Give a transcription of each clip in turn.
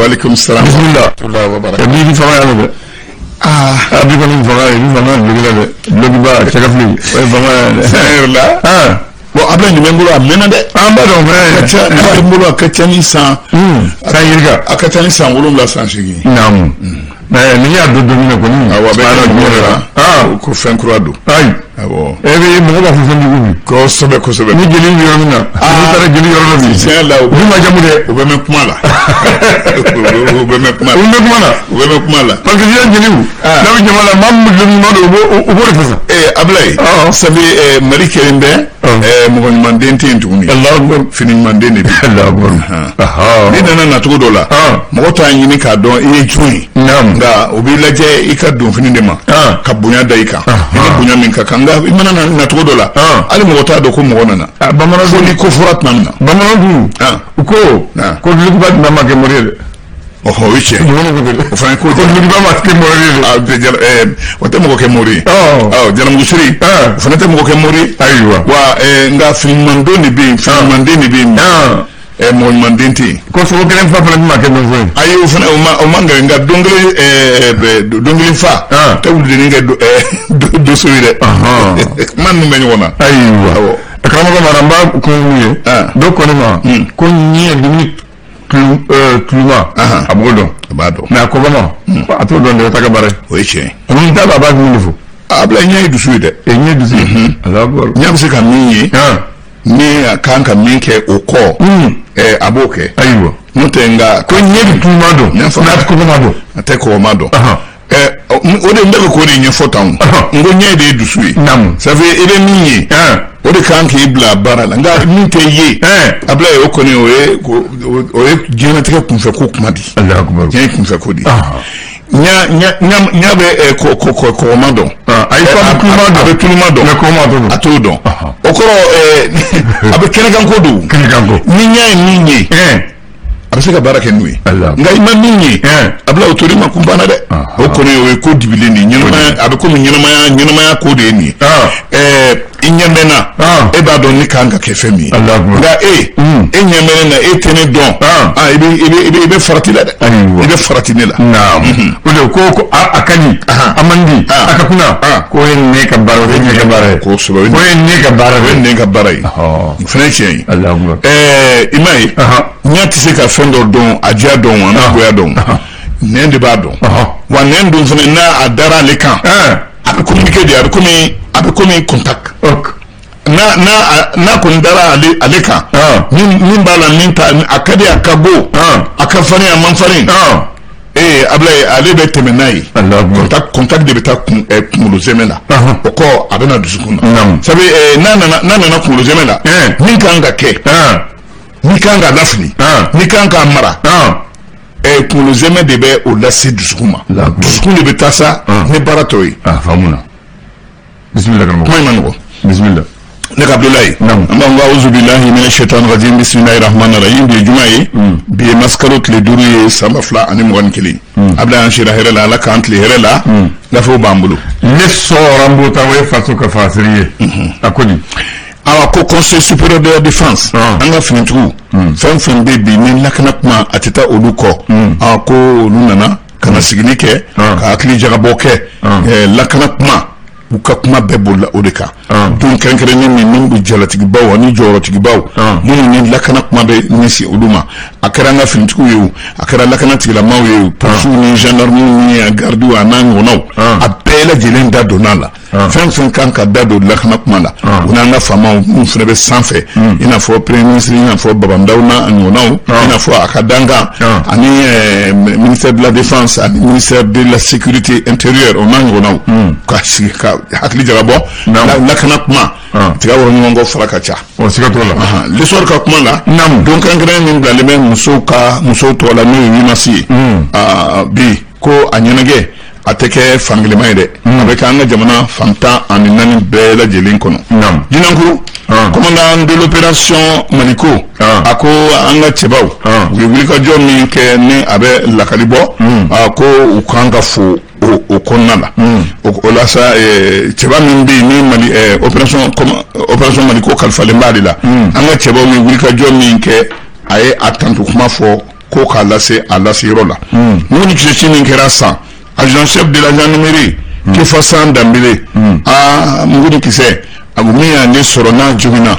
Walaikum salam. Bismillah wa barakatuh. Bi fa ya be. Abi ko ni fa ya ni fa na logi ba chakafli. Wa fa la. Bon abla ni membulu amena de. Amba do vrai. Ni membulu akachani sa. Sa yirga. Akachani sa ngulum la sanshigi. Naam. Mais ni ya do domine ko ni. Awa be ko fen croado. Ay. Awo. Ebe mo ba fu sanji gubi. Ko sobe. Ni jeli ni yomina. Ni tara jeli yoro bi. C'est là où ma jamude. Ou même kuma la. Ou même kuma la. Parce que j'ai jeli ou. Na bi jamala mam jeli ma do o bo refesa. Ablay. Sabi mari kerimbe mo ngi mandenti entuni. Allah akbar. Fini mandeni bi. Allah akbar. Ni nana na tugo dola. Mo ta nyini ka don e join. Naam. Nga obi laje ika don fini de ma. Ka bunya da ika. Ni bunya min ka kanga imana na tugo dola. Ali mo ta do ko mo nana. Bamana so ni ko furat namna. Bamana du. Ko lu ba na ma ke morir. Oh wiche. O fa ko lu ba ma ke morir. De jala o te mo ke morir. Jala mo suri. Fa na te mo ke morir. Aywa. Wa nga film mando ni bi, film mandeni bi. Mo mandenti. Ko so ko ken fa fa ma ke mo zo. Ayo fa o manga nga dongli fa. Te wul de nga do so ire. Man no menyo wona. Aywa. Kama ko maramba ko muye. Do ko ne ma. Ko nyi limit kluma abodo abado na ko bama ato don de taka bare oiche ni ta baba ni fu abla nyai du suide enye du si azabor nyam se ka minyi ni kanka minke oko aboke ayiwo mutenga ko nyi kluma do na ko bama do ate ko mado o de ndebe ko de nyefotan ngo nyai de du suide nam ça fait ebe minyi o de kanka ibla barala nga minte ye abla e okoni oye genetique kunfe ko kumadi Allah akbar je kunfe ko di nya be ko mado ay fa kulmado na ko mado atodo okoro abe kenekan ko do ni nye abiseka baraka nui nga ima minyi abla otori makumbana de okoni oye ko dibile ni nyama abe ko nyama ko de ni inyemena eba don ni kanga kefemi nga inyemena na etene don ibe faratila ibe faratinela naam ule ko akani amandi akakuna ko ne ka baro ne ka bare ko so ne ka bare french Allah akbar imai nyati se ka fendo don ajia don wana goya don nende ba don wa nendo fene na adara le kan abe communiquer de abe komi contact na kundara aleka min bala minta akade akabo akafani amanfani ablay ale be temenai contact de beta kumulo zemela oko abena dusukuna sabe na kumulo zemela min kanga ke ni kanga lafni ni kanga mara kumulo zeme de be o lasi dusukuma dusukun de beta sa ne baratoyi famuna bismillah bismillah لك عبد الله أما أعوذ بالله من الشيطان الرجيم بسم الله الرحمن الرحيم بجمعي بمسكرة لدوري سمفلا أني مغنكلي أبدا أنشي رهير لا لك أنت لهير لا لفو بامبلو لسو رمبو تاوي فاسو كفاسرية أكوني awa ko conseil supérieur de la défense anga finitru fem baby ni lakana atita oluko ko lunana kana signike ka akli jagaboke lakana uka kuma bebola odeka don kankere ni nimbu jalatigi bawo ni jorotigi bawo ni lakana kuma be nisi oduma akara nga fintiku yu akara lakana tigila mawo yu pasu ni gendarme ni gardu anango no apela jelenda donala fem kanka dado lakana kuma la unanga fama mfrebe sanfe ina fo premier ministre ina fo babandawna angonao ina fo akadanga ani ministère de la défense ani ministère de la sécurité intérieure onangonao ka hakli jagabo lakana kuma tiga woro nyongo farakacha o sikatola l'histoire ka kuma la donc engrais min daleme muso to la no yimasi bi ko anyanage ateke fanglema ide avec anga jamana fanta aninani bela jelin kono dinankuru commandant de l'opération Maliko ako anga chebaw wuli ka jomi ke ne abe lakalibo ako ukanga fu o konnala o la sa cheba min bi ni mali opération Maliko kalfa le mbali la anga chebaw wuli ka jomi ke aye atantu kuma fo ko k'a lase a laseyɔrɔ la n'o ni kisɛsi min kɛra san adjudant chef de la gendarmerie Kefasan Dambele mugu ni kisɛ a ko min y'a ne sɔrɔ n'a joginna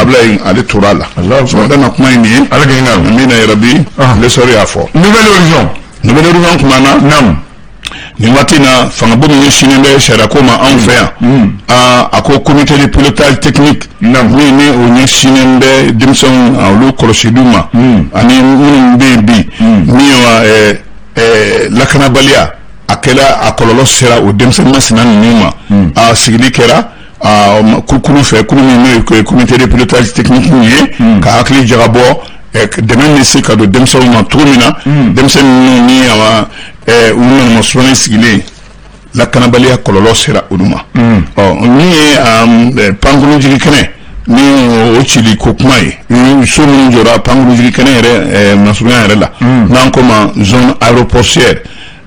Ablaye ale tora la so dana kuma in ye ala k'ina min na yarabi le sɔrɔ y'a fɔ nouvelle horizon kuma na nam nin waati na fangabo min ɲɛsinnen bɛ sariyako ma anw fɛ yan a ko comité de pilotage technique min ni o ɲɛsinnen bɛ denmisɛnw olu kɔlɔsiliw ma ani minnu bɛ yen bi min ye lakanabaliya a kɛla a kɔlɔlɔ sera o denmisɛnnin masina ninnu ma a sigili kɛra kuru fɛ kuru min n'o ye comité de pilotage technique ye ka hakili jagabɔ dɛmɛ bɛ se ka don denmisɛnw ma cogo min na denmisɛnnin ninnu ni u nana sɔnni sigilen lakanabaliya kɔlɔlɔ sera olu ma min ye pankolo jigi kɛnɛ ni o cili ko kuma ye so minnu jɔra pankolo jigi kɛnɛ yɛrɛ masurunya yɛrɛ la n'an ko ma zone aéroportuaire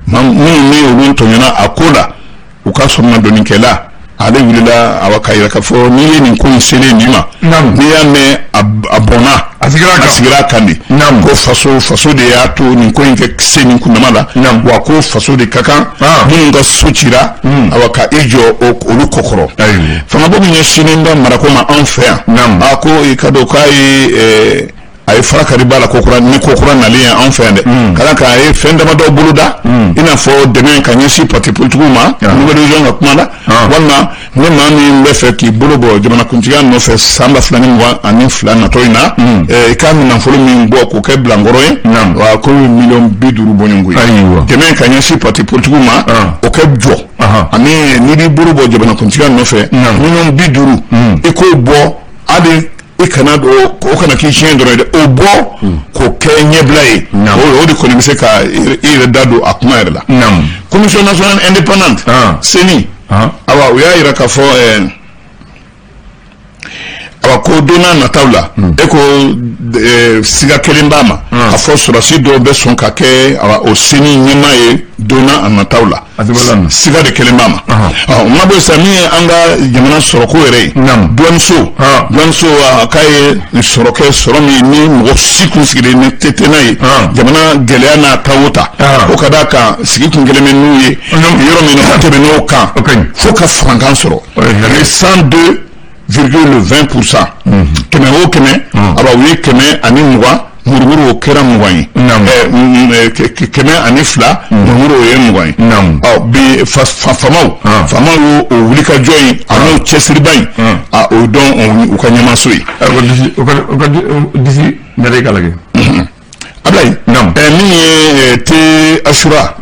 minnu ni olu tɔɲɔna a ko la u ka sɔrɔna dɔnnikɛla ale wulila awa ka yira k'a fɔ n'i ye nin ko in selen nin ma n'i y'a mɛn a bɔnna a sigira kan de ko faso de y'a to nin ko in kɛ se nin kundama la wa ko faso de ka kan minnu ka so cira awa ka i jɔ olu kɔkɔrɔ fangabo min ɲɛsinnen bɛ marako ma anw fɛ yan a ko i ka dɔn k'a ye a ye fara kari b'a la ni kokura nalen yan anw fɛ yan dɛ ka d'a kan a ye fɛn damadɔ boloda i n'a fɔ dɛmɛ ka ɲɛsin parti politigiw ma nouvelle horizon ka kuma la walima ne maa min bɛ fɛ k'i bolo bɔ jamanakuntigiya nɔfɛ san 2022 natɔ in na i ka nafolo min bɔ k'o kɛ bilankɔrɔ ye wa ko miliyɔn 50 bɔɲɔgɔnko ye dɛmɛ ka ɲɛsin parti politigiw ma o kɛ jɔ ani n'i b'i bolo bɔ jamanakuntigiya nɔfɛ miliyɔn 50 i k'o bɔ hali i kana o kana k'i tiɲɛ dɔrɔn dɛ o bɔ k'o kɛ ɲɛbila ye o de kɔni bɛ se ka i yɛrɛ da don a kuma yɛrɛ la commission nationale indépendante CENI awa u y'a yira k'a fɔ awa ko don n'a nataw la e ko siga kelen b'a ma a fɔ sɔrɔsi dɔw bɛ sɔn ka kɛ o CENI ɲɛmaa ye don n'a nataw la siga de kelen b'a ma o ma bɔ sisan min ye an ka jamana sɔrɔko yɛrɛ ye duwaniso k'a ye sɔrɔ min ni mɔgɔ si kun sigilen tɛ n'a ye jamana gɛlɛya n'a ta o ta o ka d'a kan sigi kun kelen bɛ n'u ye yɔrɔ min na tɛmɛ n'o kan fo ka fangan sɔrɔ 102,20% kɛmɛ o kɛmɛ aba u ye kɛmɛ ani 20 murumuru o kɛra 20 ye kɛmɛ ani 2 murumuru o ye 20 ye bi famaw y'o wulikajɔ in a n'o cɛsiriba in o dɔn u ka ɲɛmaso ye o ka disi nɛrɛ k'a lajɛ Ablaye min ye te asura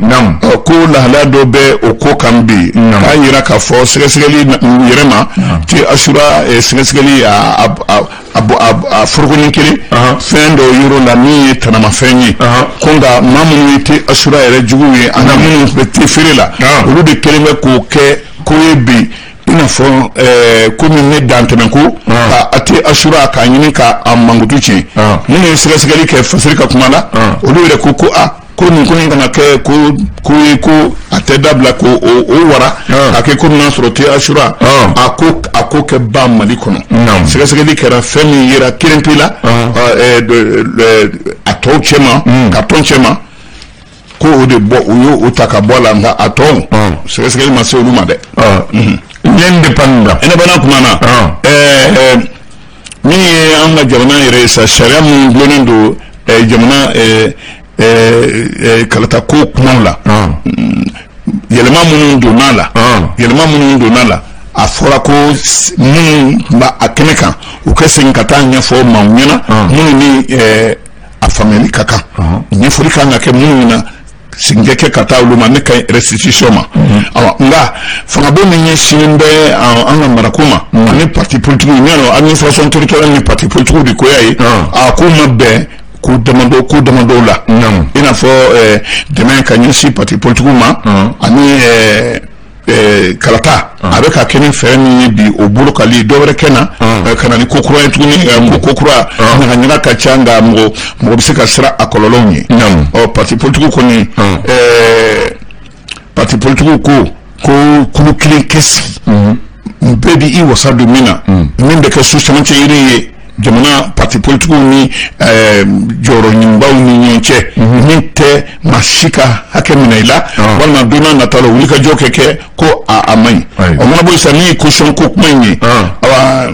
ko lahalaya dɔ bɛ o ko kan bi k'a yira k'a fɔ sɛgɛsɛgɛli yɛrɛ ma te asura sɛgɛsɛgɛli a forokoni kelen fɛn dɔ yɔrɔ la min ye tanamafɛn ye ko nka maa minnu ye te asura yɛrɛ juguw ye ani minnu bɛ te feere la olu de kelen bɛ k'o kɛ ko ye bi i n'a fɔ komi ne dantɛmɛ ko ka te asura k'a ɲini ka a mankutu tiɲɛ minnu ye sɛgɛsɛgɛli kɛ fasiri ka kuma la olu yɛrɛ ko ko nin ko in kana kɛ ko ye ko a tɛ dabila ko o wara k'a kɛ komi n'a sɔrɔ te asura a ko kɛ ba Mali kɔnɔ sɛgɛsɛgɛli kɛra fɛn min yera kelen pe la a tɔw cɛ ma ka tɔn cɛ ma ko o de bɔ u y'o ta ka bɔ a la nka a tɔw sɛgɛsɛgɛli ma se olu ma dɛ indépendant kuma na min ye an ka jamana yɛrɛ ye sa sariya min gulonnen don jamana kalata ko kumaw la yɛlɛma minnu donna la a fɔra ko minnu b'a a kɛnɛ kan u ka segin ka taa ɲɛfɔ maaw ɲɛna minnu ni a faamuyali ka kan ɲɛfɔli kan ka kɛ minnu na sinkɛ ka taa olu ma ne ka restitution ma nka fangabo min ɲɛsinnen bɛ an ka marako ma ani parti politigiw ɲɛna administration territoriale ni parti politigiw de koya ye a ko ma bɛn ko damadɔ la i n'a fɔ dɛmɛ ka ɲɛsin parti politigiw ma ani kalata a bɛ ka kɛ ni fɛɛrɛ min ye bi o bolo kali dɔ wɛrɛ kɛ na ka na ni ko kura ye tuguni ko kura ɲagaɲaga ka ca nka mɔgɔ bɛ se ka siran a kɔlɔlɔw ye parti politigiw kɔni parti politigiw ko kulu kelen kɛ sigi bɛɛ bi i wasa don min na min bɛ kɛ so camancɛ yiri ye jamana parti politique ni joro nyimbaw ni nyonche ni te masika hake minaila walma dona natalo wulika jokeke ko amay o mona boy sani ko son ko mayni awa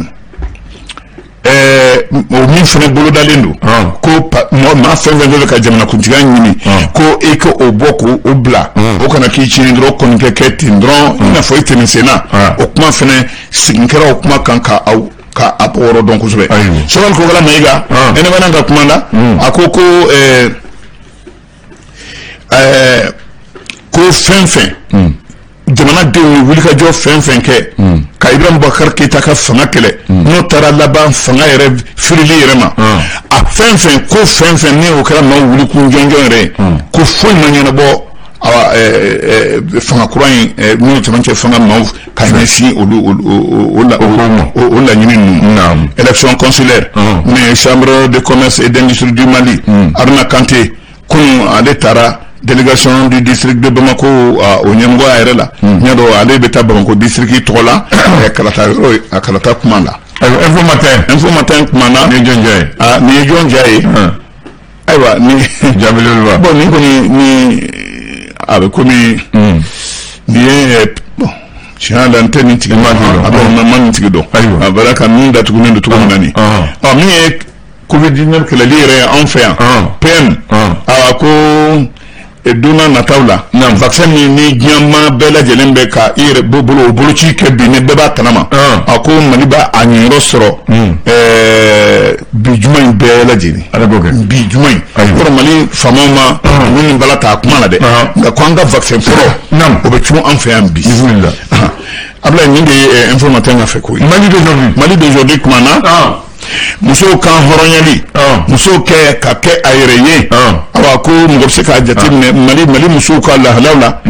o min fene bolo dalendo ko ma fenve ka jamana kuntiga nyini ko eko o boku o bla o kana ki chindro kon keke tindron ina fo itene sena o kuma fene siginkera o kuma kanka au ka aporo donc usbe so wal ko gala maiga ene bananga kumanda akoko ko fenfe jamana de wulika jo fenfen ke ka Ibrahim Bakar Keita ka fanga kele no tara laban fanga yere firili yere ma a fenfen ko fenfen ne o kala ma wuli ku njonjo re ko fo manyana bo fanga kuran no tamanche fanga ma ka nesi o la nyini nam élection consulaire mais chambre de commerce et d'industrie du Mali Aruna Kanté kun ade tara délégation du district de Bamako au Nyamgo Aérela nyado ale beta Bamako district tola akalata kumanda info matin kumanda ni jonjaye aywa ni jabilulwa bon ni avec comme bien bon chana l'antenne tigama ado man tigido aywa baraka ni datu kunendo tukunani mi covid-19 que la lire en fait PM ko dona natawla vaccin ni nyama bela jelembe ka ire bolo ci ke bi ne beba tanama ako maniba anyiro soro bi jumay bela jini bi jumay ko mali famama ni balata kuma la de nga kwanga vaccin foro o be tumo en fait am bi bismillah abla ni de informateur nga fe ko mali d'aujourd'hui kuma na muso kan horonyali muso ke ka ke ayreye awa ko mo se ka jatimne mali muso ka la halawla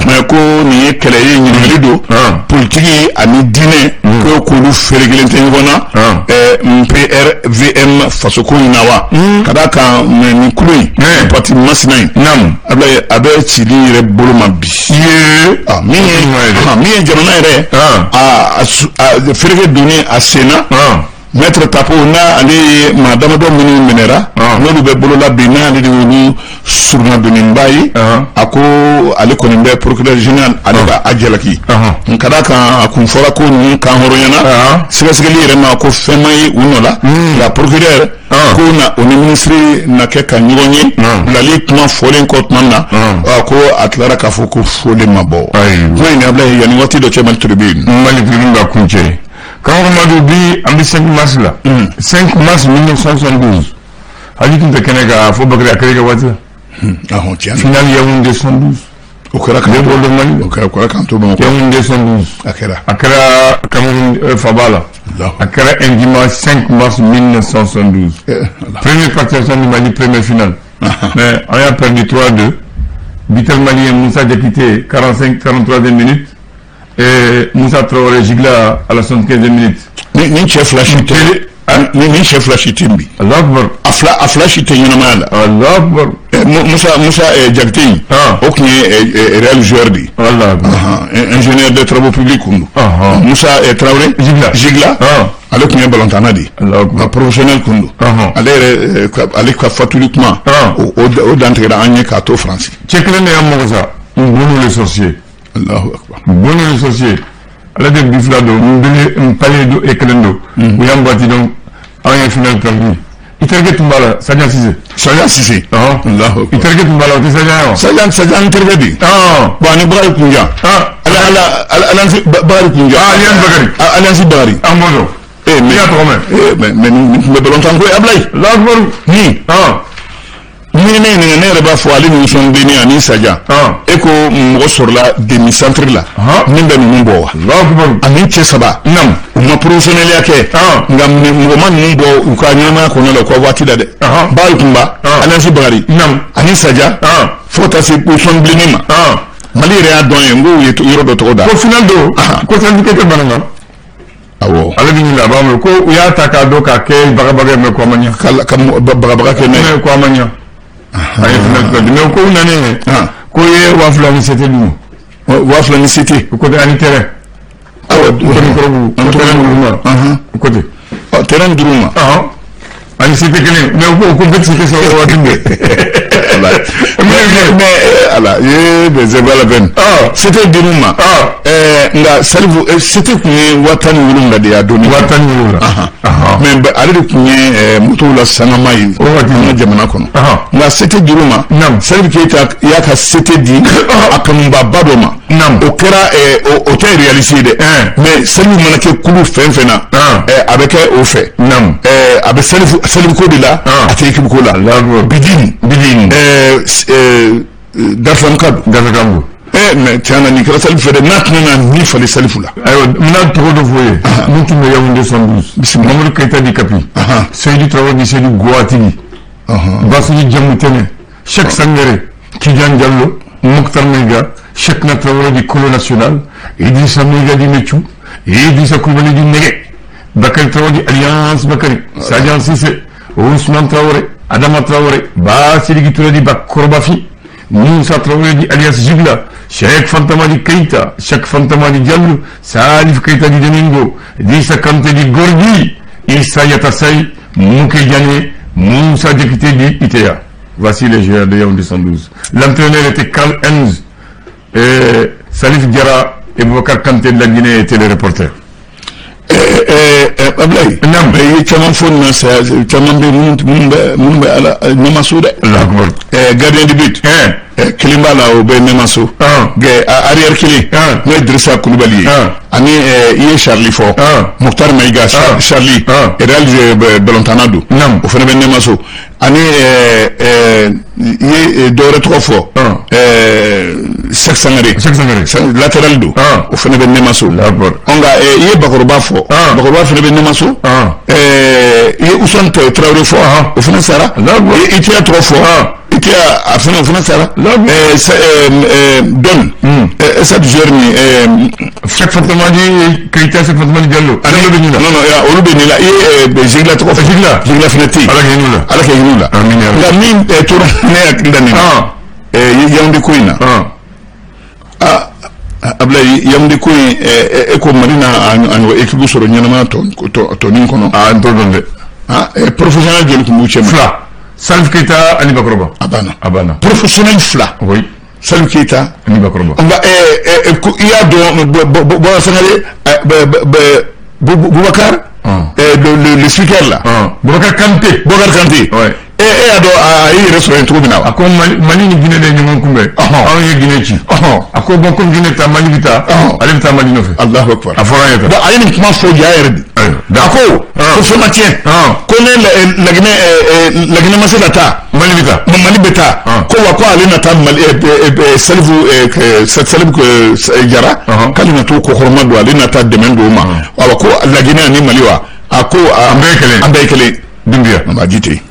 mais ko ni keleye ni do politique ani dine ko ko lu fergelente ngona PRVM faso ko nawa kada ka ni kului parti masnai nam abe chili re boloma bi mi jamana re ferge donné à Sénat maître tapo na ali madame do mini minera no be bolola bina ali ni surna benimbai ako ali konimbe procureur général ali ba ajelaki nkada ka akunfora ko ni kan horoyana sigasgali rema ko femai unola la procureur ko na oni ministre na ke ka nyonye la li kuma folen ko manna ko atlara ka foko fole mabo ko ni abla yani wati do chemal tribune mali tribune ba kunche quand on m'a dit en 5 mars là 5 mars 1972 a dit que Kenega faut bagrer à Kenega voiture final Yaoundé 112 au Kara Yaoundé 112 Akera Cameroun Fabala a créé un dimanche 5 mars 1972. Première participation du Mali, première finale. Mais on a perdu 3-2. Vital Malien Moussa Diakité, 43e minute. Et Moussa Traoré Gigla à la 75e minute. Ni chef flashité. Ni chef flashité. Allah Akbar. A flashité yonamala. Allah Akbar. Moussa Diakité. Ok, réel joueur dit. Allah Akbar. Ingénieur de travaux publics. Moussa Traoré Gigla. Ale kun ye balantana de nka professionnel kun don ale yɛrɛ ale ka fatuliquement o dantigɛra an ye k'a to faransi. cɛ kelen de y'an mɔgɔ sa Bono le sorcier. Allahu akbar. Bono le sorcier ale de bi fila don n pale do e kelen don u y'an bati donc an ye final perdu. i terikɛ tun b'a la Sajan Sise. Sajan Sise. Allahu akbar. i terikɛ tun b'a la o tɛ Sajan ye wa. Sajan terikɛ de. bon ani Bakari Kunja. Alliance Bakari Kunja. Alliance Bakari. an b'o dɔn. mais nous ballon tango ablay la gor ni ne yɛrɛ b'a fɔ ale ni sɔn deni ani Sajan e ko mɔgɔ sɔrɔla demi centre la min bɛ ninnu bɔ wa ani cɛ saba u ma professionnel kɛ nka mɔgɔ ma ninnu bɔ u ka ɲɛnamaya kɔnɔ la u ka waati la dɛ Bakari Kunba Alliance Bakari ani Sajan fo ka taa se position bilenni ma Mali yɛrɛ y'a dɔn ye n ko u ye yɔrɔ dɔ tɔgɔ da ko final don ko certificat tɛ banana. Awɔ ale bi ɲini a b'a bolo ko u y'a ta k'a dɔn k'a kɛ bagabaga mais ko a ma ɲɛ. Ka bagabaga kɛ n'a ye ko a ma ɲɛ. a ye final perdu mais ko u nanen ko ye 2000 ni CT d'u ma. 2000 ni CT. o côté ani terrain. awɔ terrain d'u ma. o côté. terrain d'u ma. ani CT kelen mais o ko bɛ CT sɔrɔ waati bɛɛ. mais ala ye des événements la peine c'était d'u ma. nga Salifu c'était kun ye 17 de y'a donni. 17. mais ale de kun ye moto la sangama ye an ka jamana kɔnɔ nka c'était d'u ma. Salifu Keita y'a ka c'était di a kanubaba dɔ ma. o kɛra o tɛ réalisé dɛ mais Salifu mana kɛ kulu fɛn fɛn na a bɛ kɛ o fɛ a bɛ Salifu ko de la a tɛ équipe ko la Bidini Darfam Kaddu mais tiɲɛna nin kɛra Salifu fɛ dɛ n'a tɛna na min falen Salifu la. ayiwa n bɛna tɔgɔ dɔ fɔ ye mun tun bɛ Yaoundé 112 Mamadou Keita di Kapi Seydou Traoré di Seydou Gowatigi Bassirou Djamou Tene Cheikh Sangare Tidiane Diallo Mokhtar Meiga Cheikh na Traoré di Colo National Idrissa Meiga di Methiou Idrissa Koulibaly di Nege Bakary Traoré di Alliance Bakary Sajan Cissé Ousmane Traoré Adama Traoré Bassirou Touré di Bakorobafi Moussa Traoré di Alliance Gigla Cheikh Fantama di Keita Cheikh Fantama di Diallo Salif Keita di Domingo Idrissa Kanté di Gorgui Issa Yatassaye Mouké Diané Moussa Diakité di Itea. Voici les joueurs de Yaoundé 112. L'entraîneur était Karl Heinz et Salif Diarra et Boubacar Kanté de la Guinée étaient les reporters. Ablaye ye caman fɔ nin na saya caman bɛ minnu bɛ ala Nemaso dɛ gardien de but kelen b'a la o bɛ Nemaso arrière kelen n'o ye Dirisa Kulubali ye ani i ye Charlie fɔ Mokhtar Meiga Charlie Real balontanna don o fana bɛ Nemaso ani i ye dɔwɛrɛ tɔgɔ fɔ Cheikh Sangare latéral don o fana bɛ Nemaso nka i ye Bakɔrɔba fɔ Bakɔrɔba fana bɛ Nemaso i ye Ousmane Traoré fɔ o fana sara i tɛ tɔgɔ fɔ i tɛ a fana sara Don Esad joueur ni Cheikh Fantama di Keita Cheikh Fantama di Diallo olu bɛ nin la i ye Gigla tɔgɔ fɔ Gigla fana tɛ yen ala ka hinɛ u la nka min tora ne hakili la nin na Yaoundé ko in na Ablaye Yaoundé ko in e ko Mali na a équipe sɔrɔ ɲɛnamaya tɔnin kɔnɔ n t'o dɔn dɛ professionnel joli tun b'u cɛ fila Salif Keita ani Bakoroba a banna professionnel fila Salif Keita ani Bakoroba nka i y'a dɔn Bɔra Sangare Boubacar le speaker la Boubacar Kanté e y'a dɔn a y'i yɛrɛ sɔrɔ yen cogo min na wa. a ko Mali ni Guinée de ye ɲɔgɔn kunbɛn anw ye Guinée ci a ko bon comme Guinée bɛ taa Mali bɛ taa ale bɛ taa Mali nɔfɛ. Alahu akbar a fɔra an ye tan. bon a ye nin kuma fɔ ja yɛrɛ de a ko fɛn ma tiɲɛ ko ne Laginɛ ma se ka taa Mali mali bɛ taa ko wa ko ale na taa salifu jara k'ale na to ko hɔrɔnma don ale na taa dɛmɛ don ma ko laginɛ ni mali wa a ko an bɛɛ kelen dunbiya ji tɛ